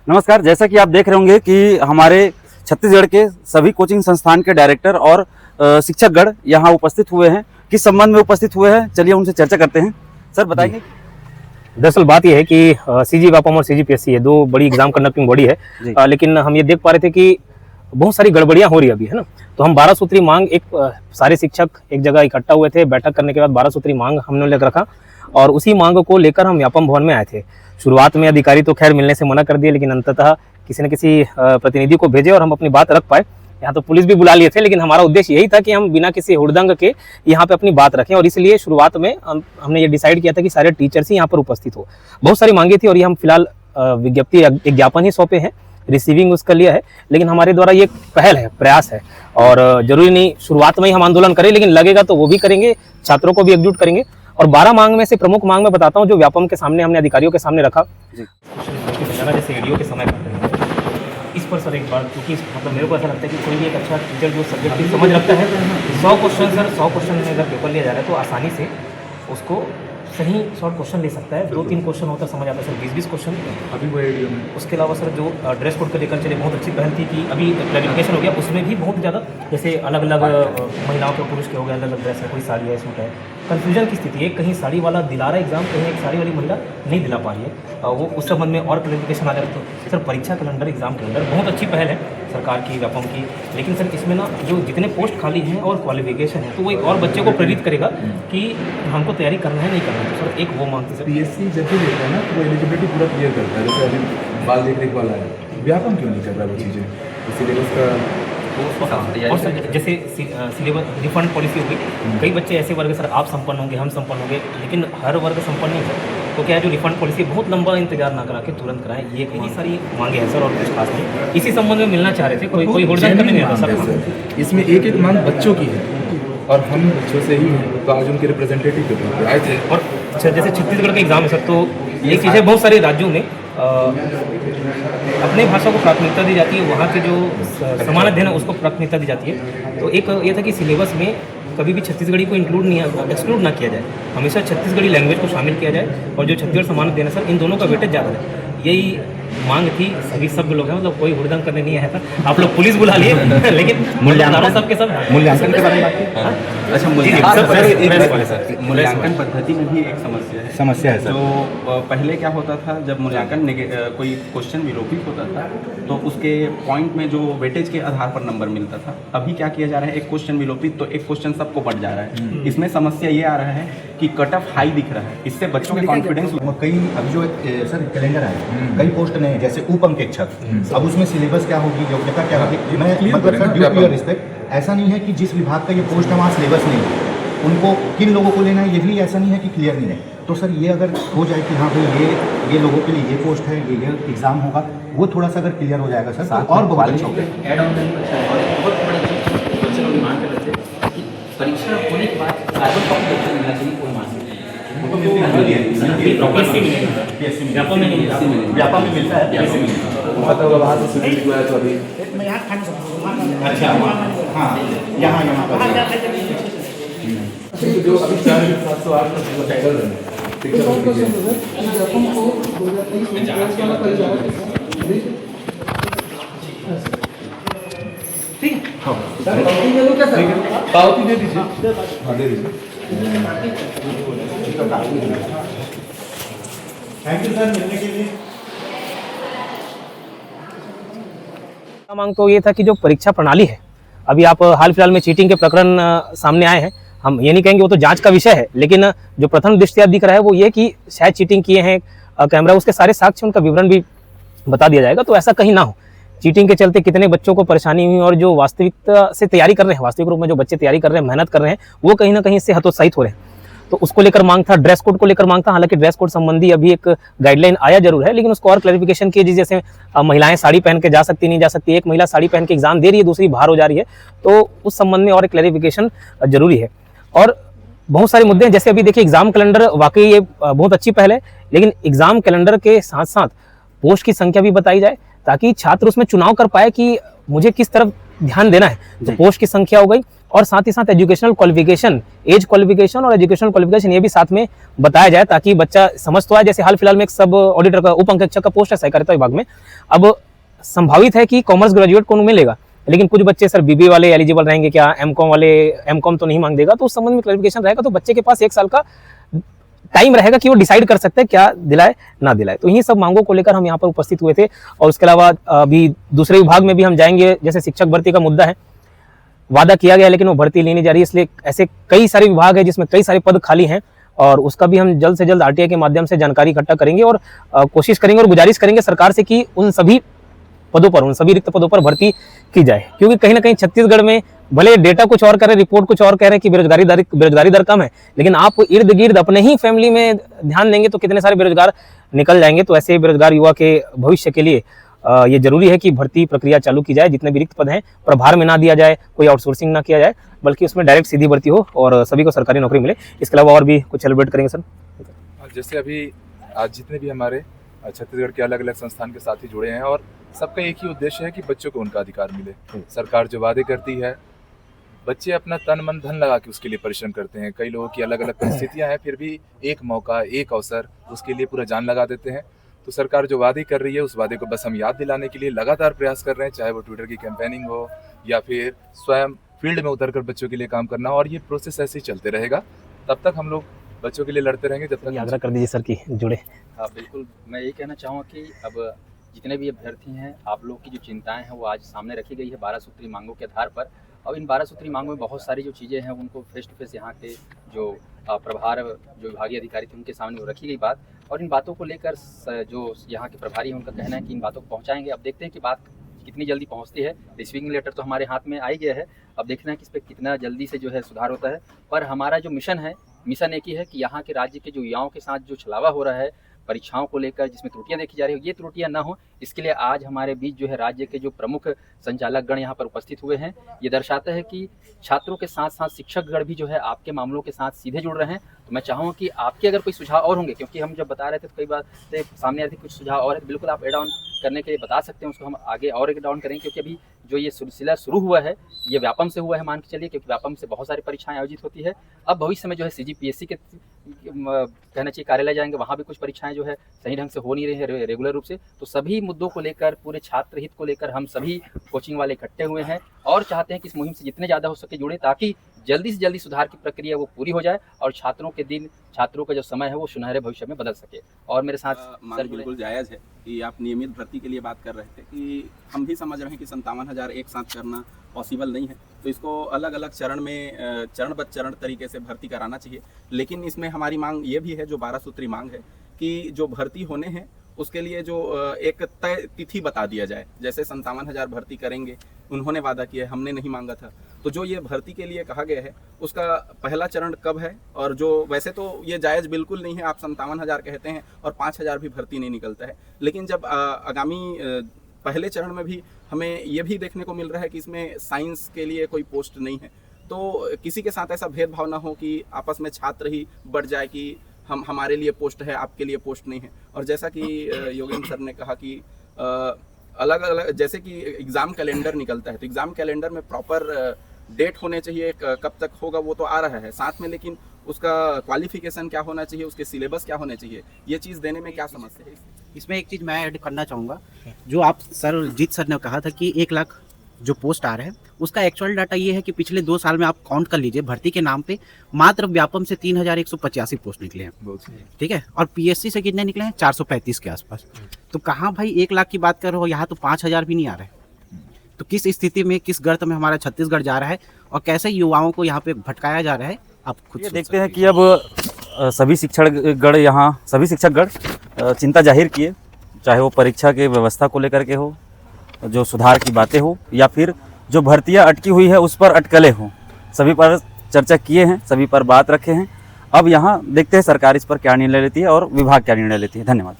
नमस्कार। जैसा कि आप देख रहे होंगे कि हमारे छत्तीसगढ़ के सभी कोचिंग संस्थान के डायरेक्टर और शिक्षकगण यहाँ उपस्थित हुए हैं। किस संबंध में उपस्थित हुए हैं, चलिए उनसे चर्चा करते हैं। सर बताएंगे। दरअसल बात यह है कि सीजी व्यापम और सीजीपीएससी है, दो बड़ी एग्जाम कंडक्टिंग बॉडी है। लेकिन हम ये देख पा रहे थे कि बहुत सारी गड़बड़ियां हो रही है अभी, है ना। तो हम 12 सूत्री मांग सारे शिक्षक एक जगह इकट्ठा हुए थे। बैठक करने के बाद 12 सूत्री मांग हमने लेकर रखा और उसी मांग को लेकर हम व्यापम भवन में आए थे। शुरुआत में अधिकारी तो खैर मिलने से मना कर दिए, लेकिन अंततः किसी न किसी प्रतिनिधि को भेजे और हम अपनी बात रख पाए। यहाँ तो पुलिस भी बुला लिए थे, लेकिन हमारा उद्देश्य यही था कि हम बिना किसी हुड़दंग के यहाँ पे अपनी बात रखें। और इसलिए शुरुआत में हमने ये डिसाइड किया था कि सारे टीचर्स ही यहाँ पर उपस्थित हो। बहुत सारी मांगे थी और ये हम फिलहाल विज्ञप्ति एक ज्ञापन ही सौंपे हैं, रिसीविंग उसका लिया है। लेकिन हमारे द्वारा ये पहल है, प्रयास है और जरूरी नहीं शुरुआत में ही हम आंदोलन करें, लेकिन लगेगा तो वो भी करेंगे, छात्रों को भी एकजुट करेंगे। और 12 मांग में से प्रमुख मांग मैं बताता हूँ जो व्यापम के सामने हमने अधिकारियों के सामने रखा। जैसे एडीओ के समय इस पर सर एक बार, क्योंकि मतलब मेरे को ऐसा लगता है कि कोई भी एक अच्छा टीचर जो सब्जेक्ट की समझ रखता है, 100 क्वेश्चन सर 100 क्वेश्चन में अगर पेपर लिया जा रहा है तो आसानी से उसको सही शॉर्ट क्वेश्चन ले सकता है। 2-3 क्वेश्चन होता समझ आता है सर, 20-20 क्वेश्चन अभी वो एडीओ में। उसके अलावा सर जो ड्रेस कोड को लेकर चले, बहुत अच्छी पहल थी कि अभी क्लैरिफिकेशन हो गया, उसमें भी बहुत ज़्यादा जैसे अलग अलग महिलाओं के पुरुष के हो गए, अलग अलग ड्रेस है, कोई साड़ी है, सूट है। कन्फ्यूजन की स्थिति है, कहीं साड़ी वाला दिला रहा है एग्जाम, कहीं एक साड़ी वाली महिला नहीं दिला पा रही है। वो उस संबंध में और क्लैरिफिकेशन आ जाए तो सर परीक्षा कैलेंडर, एग्जाम कैलेंडर बहुत अच्छी पहल है सरकार की, व्यापम की। लेकिन सर इसमें ना जो जितने पोस्ट खाली हैं और क्वालिफिकेशन है, तो वो एक और बच्चे को प्रेरित करेगा कि हमको तैयारी करना है, नहीं करना है। तो सर एक वो मांगते सर पीएससी जब भी देता है ना तो वो एलिजिबिलिटी पूरा क्लियर करता है। जैसे अभी बाल देख रेख वाला है, व्यापम क्यों नहीं कर रहा वो चीज़ें, इसीलिए उसका। और सर जैसे सिलेबस रिफंड पॉलिसी होगी, कई बच्चे ऐसे वर्ग सर आप संपन्न होंगे, हम संपन्न होंगे, लेकिन हर वर्ग संपन्न नहीं सर। तो क्या है जो रिफंड पॉलिसी बहुत लंबा इंतजार ना करा के तुरंत कराएं, ये कई सारी मांगे हैं सर और कुछ खास नहीं। इसी संबंध में मिलना चाह रहे थे, कोई हुड़दंग करने नहीं आता सर। इसमें एक एक मांग बच्चों की है और हम बच्चों से ही हैं, तो आज उनके रिप्रेजेंटेटिव के तौर पर आए थे। और जैसे छत्तीसगढ़ का एग्जाम है सर, तो ये चीज़ें बहुत सारे राज्यों में अपनी भाषा को प्राथमिकता दी जाती है, वहाँ के जो समान अध्ययन है उसको प्राथमिकता दी जाती है। तो एक ये था कि सिलेबस में कभी भी छत्तीसगढ़ी को इंक्लूड नहीं, एक्सक्लूड ना किया जाए, हमेशा छत्तीसगढ़ी लैंग्वेज को शामिल किया जाए। और जो छत्तीसगढ़ समान अध्ययन है सर, इन दोनों का वेटेज ज़्यादा है, यही मांग थी। सभी सब लोग हैं, मतलब कोई हुड़दंग करने नहीं आया था। आप लोग पुलिस बुला लिए लेकिन मूल्यांकन सबके सब मूल्यांकन के बारे में बात की। अच्छा, मूल्यांकन पद्धति में भी एक समस्या है सर। तो पहले क्या होता था, जब मूल्यांकन कोई क्वेश्चन विलोपित होता था तो उसके पॉइंट में जो वेटेज के आधार पर नंबर मिलता था। अभी क्या किया जा रहा है, एक क्वेश्चन विलोपित तो एक क्वेश्चन सबको बढ़ जा रहा है। इसमें समस्या ये आ रहा है कि कट ऑफ हाई दिख रहा है, इससे बच्चों के कॉन्फिडेंस। कई अभी जो सर कैलेंडर है, कई पोस्ट नए, जैसे उपअंकेक्षक, अब उसमें सिलेबस क्या होगी, योग्यता क्या होगी। मैं मतलब sir due to your respect, ऐसा नहीं है कि जिस विभाग का ये पोस्ट है वहाँ सिलेबस नहीं है, उनको किन लोगों को लेना है ये भी ऐसा नहीं है कि क्लियर नहीं है। तो सर ये अगर हो जाए कि हाँ भाई ये लोगों के लिए ये पोस्ट है, ये एग्ज़ाम होगा, वो थोड़ा सा अगर क्लियर हो जाएगा सर तो और बहुत अच्छा होगा। परीक्षा होने के बाद कार्बन कॉपी बच्चा मिलना चाहिए, कोई मान व्यापम में मिलता है। अच्छा हाँ, यहाँ जो अभी 4708 में टाइटल रहे पावती दे दीजिए। हाँ दे दीजिए। थैंक यू सर मिलने के लिए। मांग तो ये था कि जो परीक्षा प्रणाली है, अभी आप हाल फिलहाल में चीटिंग के प्रकरण सामने आए हैं। हम ये नहीं कहेंगे वो तो जांच का विषय है, लेकिन जो प्रथम दृष्टया दिख रहा है वो ये कि शायद चीटिंग किए हैं, कैमरा उसके सारे साक्ष्य उनका विवरण भी बता दिया जाएगा। तो ऐसा कहीं ना हो, चीटिंग के चलते कितने बच्चों को परेशानी हुई और जो वास्तविकता से तैयारी कर रहे हैं, वास्तविक रूप में जो बच्चे तैयारी कर रहे हैं, मेहनत कर रहे हैं, वो कहीं ना कहीं इससे हतोत्साहित हो रहे हैं। तो उसको लेकर मांग था। ड्रेस कोड को लेकर मांग था, हालांकि ड्रेस कोड संबंधी अभी एक गाइडलाइन आया जरूर है, लेकिन उसको और क्लैरिफिकेशन कीजिए। जैसे महिलाएं साड़ी पहन के जा सकती नहीं जा सकती, एक महिला साड़ी पहन के एग्जाम दे रही है, दूसरी बाहर हो जा रही है, तो उस संबंध में और एक क्लैरिफिकेशन जरूरी है। और बहुत सारे मुद्दे हैं, जैसे अभी देखिए एग्जाम कैलेंडर, वाकई ये बहुत अच्छी पहल है, लेकिन एग्जाम कैलेंडर के साथ साथ पोस्ट की संख्या भी बताई जाए ताकि छात्र उसमें चुनाव कर पाए कि मुझे किस तरफ ध्यान देना है। तो पोस्ट की संख्या हो गई और साथ ही साथ एजुकेशनल क्वालिफिकेशन, एज क्वालिफिकेशन और एजुकेशनल क्वालिफिकेशन ये भी साथ में बताया जाए, ताकि बच्चा समझ तो आए। जैसे हाल फिलहाल में एक सब ऑडिटर का उप अंकेक्षक का पोस्ट है सहकारिता विभाग में, अब संभावित है कि कॉमर्स ग्रेजुएट को मिलेगा, लेकिन कुछ बच्चे सर बीबीए वाले एलिजिबल रहेंगे क्या, एमकॉम वाले एमकॉम तो नहीं मांग देगा, तो उस संबंध में क्लैरिफिकेशन रहेगा, तो बच्चे के पास 1 साल का टाइम रहेगा कि वो डिसाइड कर सकते हैं क्या दिलाए ना दिलाए। तो ये सब मांगों को लेकर हम यहाँ पर उपस्थित हुए थे। और उसके अलावा अभी दूसरे विभाग में भी हम जाएंगे, जैसे शिक्षक भर्ती का मुद्दा है, वादा किया गया है लेकिन वो भर्ती ली नहीं जा रही, इसलिए ऐसे कई सारे विभाग है जिसमें कई सारे पद खाली हैं, और उसका भी हम जल्द से जल्द आरटीआई के माध्यम से जानकारी इकट्ठा करेंगे और कोशिश करेंगे और गुजारिश करेंगे सरकार से कि उन सभी पदों पर, उन सभी रिक्त पदों पर भर्ती की जाए। क्योंकि कहीं ना कहीं छत्तीसगढ़ में भले डेटा कुछ और कह रहे, रिपोर्ट कुछ और कह रहे हैं कि बेरोजगारी दर कम है, लेकिन आप इर्द गिर्द अपने ही फैमिली में ध्यान देंगे तो कितने सारे बेरोजगार निकल जाएंगे। तो ऐसे बेरोजगार युवा के भविष्य के लिए ये जरूरी है कि भर्ती प्रक्रिया चालू की जाए, जितने भी रिक्त पद हैं प्रभार में ना दिया जाए, कोई आउटसोर्सिंग ना किया जाए, बल्कि उसमें डायरेक्ट सीधी भर्ती हो और सभी को सरकारी नौकरी मिले। इसके अलावा और भी कुछ सेलिब्रेट करेंगे सर। जैसे अभी आज जितने भी हमारे छत्तीसगढ़ के अलग अलग संस्थान के साथी जुड़े हैं, और सबका एक ही उद्देश्य है कि बच्चों को उनका अधिकार मिले। सरकार जो वादे करती है, बच्चे अपना तन मन धन लगा के उसके लिए परिश्रम करते हैं। कई लोगों की अलग अलग परिस्थितियां हैं, फिर भी एक मौका, एक अवसर, उसके लिए पूरा जान लगा देते हैं। तो सरकार जो वादे कर रही है, उस वादे को बस हम याद दिलाने के लिए लगातार प्रयास कर रहे हैं, चाहे वो ट्विटर की कैंपेनिंग हो या फिर स्वयं फील्ड में उतरकर बच्चों के लिए काम करना, और ये प्रोसेस ऐसे ही चलते रहेगा। तब तक हम लोग बच्चों के लिए लड़ते रहेंगे जब तक। आग्रह कर दीजिए सर कि जुड़े। हाँ बिल्कुल, मैं यही कहना चाहूँगा कि अब जितने भी अभ्यर्थी हैं, आप लोग की जो चिंताएं हैं वो आज सामने रखी गई है 12 सूत्री मांगों के आधार पर। और इन 12 सूत्री मांगों में बहुत सारी जो चीज़ें हैं उनको फेस टू फेस यहाँ के जो प्रभार जो विभागीय अधिकारी थे उनके सामने वो रखी गई बात, और इन बातों को लेकर जो यहाँ के प्रभारी हैं उनका कहना है कि इन बातों को पहुँचाएंगे। अब देखते हैं कि बात कितनी जल्दी पहुँचती है। रिसीविंग लेटर तो हमारे हाथ में आ ही गया है, अब देखना है कि इस पर कितना जल्दी से जो है सुधार होता है। पर हमारा जो मिशन एक ही है कि यहाँ के राज्य के जो युवाओं के साथ जो छलावा हो रहा है परीक्षाओं को लेकर, जिसमें त्रुटियां देखी जा रही है, ये त्रुटियां ना हो, इसके लिए आज हमारे बीच जो है राज्य के जो प्रमुख संचालक गण यहाँ पर उपस्थित हुए हैं। ये दर्शाता है कि छात्रों के साथ साथ शिक्षक गण भी जो है आपके मामलों के साथ सीधे जुड़ रहे हैं। तो मैं चाहूँगा कि आपके अगर कोई सुझाव और होंगे, क्योंकि हम जब बता रहे थे तो कई बार सामने आते कुछ सुझाव और है, बिल्कुल आप एड ऑन करने के लिए बता सकते हैं, उसको हम आगे और एड ऑन करेंगे। क्योंकि अभी जो ये सिलसिला शुरू हुआ है ये व्यापम से हुआ है, मान के चलिए, क्योंकि व्यापम से बहुत सारी परीक्षाएं आयोजित होती है। अब भविष्य में जो है CGPSC के कहना चाहिए कार्यालय जाएंगे, वहाँ भी कुछ परीक्षाएं जो है सही ढंग से हो नहीं रही है रेगुलर रूप से। तो सभी मुद्दों को लेकर, पूरे छात्र हित को लेकर हम सभी कोचिंग वाले इकट्ठे हुए हैं और चाहते हैं कि इस मुहिम से जितने ज़्यादा हो सके जुड़े, ताकि जल्दी से जल्दी सुधार की प्रक्रिया वो पूरी हो जाए और छात्रों के दिन, छात्रों का जो समय है वो सुनहरे भविष्य में बदल सके। और मेरे साथ सर बिल्कुल जायज़ है कि आप नियमित भर्ती के लिए बात कर रहे थे, कि हम भी समझ रहे हैं कि 57,000 एक साथ करना पॉसिबल नहीं है, तो इसको अलग अलग चरण में चरणबद्ध चरण तरीके से भर्ती कराना चाहिए। लेकिन इसमें हमारी मांग ये भी है, जो 12 सूत्री मांग है, कि जो भर्ती होने हैं उसके लिए जो एक तय तिथि बता दिया जाए। जैसे 57,000 भर्ती करेंगे, उन्होंने वादा किया, हमने नहीं मांगा था, तो जो ये भर्ती के लिए कहा गया है उसका पहला चरण कब है। और जो वैसे तो ये जायज़ बिल्कुल नहीं है, आप 57,000 कहते हैं और 5,000 भी भर्ती नहीं निकलता है। लेकिन जब आगामी पहले चरण में भी हमें ये भी देखने को मिल रहा है कि इसमें साइंस के लिए कोई पोस्ट नहीं है, तो किसी के साथ ऐसा भेदभाव ना हो कि आपस में छात्र ही बढ़ जाए कि हमारे लिए पोस्ट है, आपके लिए पोस्ट नहीं है। और जैसा कि योगेंद्र सर ने कहा कि अलग अलग जैसे कि एग्ज़ाम कैलेंडर निकलता है, तो एग्ज़ाम कैलेंडर में प्रॉपर डेट होने चाहिए, कब तक होगा वो तो आ रहा है साथ में, लेकिन उसका क्वालिफिकेशन क्या होना चाहिए, उसके सिलेबस क्या होने चाहिए, ये चीज़ देने में क्या समस्या है? इसमें एक चीज़ मैं ऐड करना चाहूँगा, जो आप जीत सर ने कहा था कि 1 लाख जो पोस्ट आ रहे हैं उसका एक्चुअल डाटा ये है कि पिछले 2 साल में आप काउंट कर लीजिए, भर्ती के नाम पे मात्र व्यापम से 3,185 पोस्ट निकले हैं, ठीक है। और PSC से कितने निकले हैं? 435 के आसपास। तो कहाँ भाई 1 लाख की बात कर रहे हो, यहाँ तो 5,000 भी नहीं आ रहे। तो किस स्थिति में, किस गर्त में हमारा छत्तीसगढ़ जा रहा है और कैसे युवाओं को यहाँ पे भटकाया जा रहा है, आप खुद देखते हैं कि अब सभी शिक्षकगण चिंता जाहिर किए, चाहे वो परीक्षा के व्यवस्था को लेकर के हो, जो सुधार की बातें हो, या फिर जो भर्तियां अटकी हुई है उस पर अटकलें हों, सभी पर चर्चा किए हैं, सभी पर बात रखे हैं। अब यहाँ देखते हैं सरकार इस पर क्या निर्णय लेती है और विभाग क्या निर्णय लेती है। धन्यवाद।